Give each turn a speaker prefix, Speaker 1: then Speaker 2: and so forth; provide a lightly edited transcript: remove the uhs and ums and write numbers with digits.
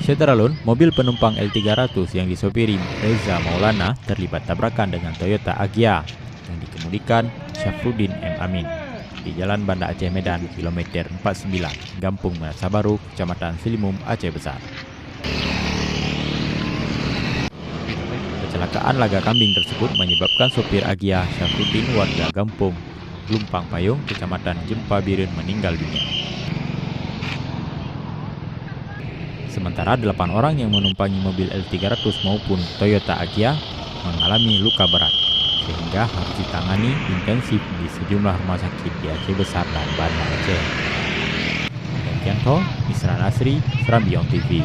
Speaker 1: Seteralun, mobil penumpang L300 yang disopiri Reza Maulana terlibat tabrakan dengan Toyota Agya yang dikemudikan Syafruddin M. Amin di Jalan Banda Aceh Medan, kilometer 49, Gampung Merasa Baru, Kecamatan Silimum, Aceh Besar. Kecelakaan laga kambing tersebut menyebabkan sopir Agya Syafruddin warga Gampung Lumpang Payung, Kecamatan Jempa Birun meninggal dunia. Sementara 8 orang yang menumpangi mobil L300 maupun Toyota Agya mengalami luka berat, sehingga harus ditangani intensif di sejumlah rumah sakit di Aceh Besar dan Banda Aceh. Demikian Isra Nasri, Serambi On TV.